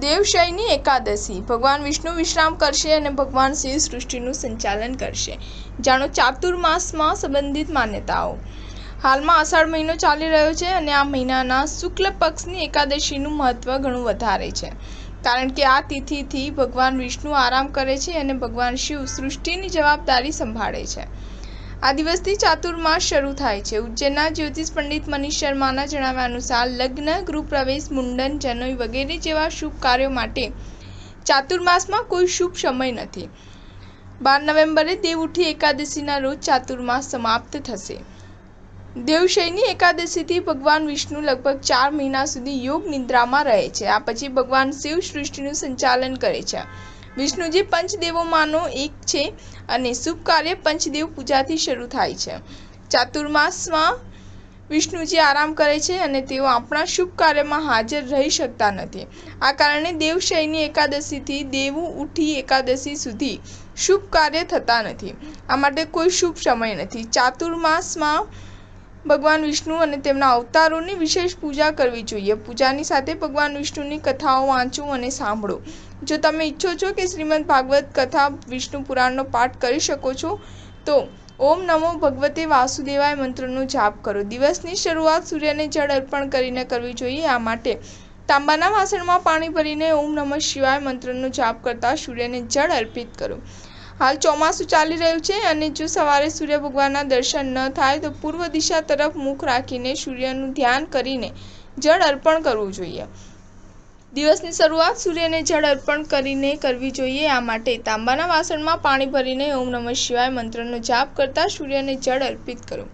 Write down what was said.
દેવશયની એકાદશી। ભગવાન વિષ્ણુ વિશ્રામ કરશે અને ભગવાન શિવ સૃષ્ટિનું સંચાલન કરશે। જાણો ચાતુર્માસમાં સંબંધિત માન્યતાઓ। હાલમાં અષાઢ મહિનો ચાલી રહ્યો છે અને આ મહિનાના શુક્લ પક્ષની એકાદશીનું મહત્વ ઘણું વધારે છે, કારણ કે આ તિથિથી ભગવાન વિષ્ણુ આરામ કરે છે અને ભગવાન શિવ સૃષ્ટિની જવાબદારી સંભાળે છે। આ દિવસથી ચાતુર્માસ શરૂ થાય છે। ઉજ્જૈનના જ્યોતિષ પંડિત મનીષ શર્માના જણાવ્યા અનુસાર લગ્ન, ગૃહપ્રવેશ, મુંડન, જનોઈ વગેરે જેવા શુભ કાર્યો માટે ચાતુર્માસમાં કોઈ શુભ સમય નથી। 12 નવેમ્બરે દેવઉઠી એકાદશીના રોજ ચાતુર્માસ સમાપ્ત થશે। દેવશયની એકાદશીથી ભગવાન વિષ્ણુ લગભગ 4 મહિના સુધી યોગ નિદ્રામાં રહે છે। આ પછી ભગવાન શિવ સૃષ્ટિનું સંચાલન કરે છે। વિષ્ણુજી પંચદેવોમાંનો એક છે અને શુભ કાર્ય પંચદેવ પૂજાથી શરૂ થાય છે। ચાતુર્માસમાં વિષ્ણુજી આરામ કરે છે અને તેઓ આપણા શુભ કાર્યમાં હાજર રહી શકતા નથી। આ કારણે દેવશયની એકાદશીથી દેવઉઠી એકાદશી સુધી શુભ કાર્ય થતા નથી। આ માટે કોઈ શુભ સમય નથી। ચાતુર્માસમાં ભગવાન વિષ્ણુ અને તેમના અવતારોની વિશેષ પૂજા કરવી જોઈએ। પૂજાની સાથે ભગવાન વિષ્ણુની કથાઓ વાંચો અને સાંભળો। જો તમે ઈચ્છો છો કે શ્રીમદ ભાગવત કથા વિષ્ણુ પુરાણનો પાઠ કરી શકો છો તો ઓમ નમો ભગવતે વાસુદેવાય મંત્રનો જાપ કરો। દિવસની શરૂઆત સૂર્યને જળ અર્પણ કરીને કરવી જોઈએ। આ માટે તાંબાના વાસણમાં પાણી ભરીને ઓમ નમઃ શિવાય મંત્રનો જાપ કરતા સૂર્યને જળ અર્પિત કરો। હાલ ચોમાસું ચાલી રહ્યું છે અને જો સવારે સૂર્ય ભગવાનના દર્શન ન થાય તો પૂર્વ દિશા તરફ મુખ રાખીને સૂર્યનું ધ્યાન કરીને જળ અર્પણ કરવું જોઈએ। દિવસની શરૂઆત સૂર્યને જળ અર્પણ કરીને કરવી જોઈએ। આ માટે તાંબાના વાસણમાં પાણી ભરીને ઓમ નમઃ શિવાય મંત્રનો જાપ કરતા સૂર્યને જળ અર્પિત કરો।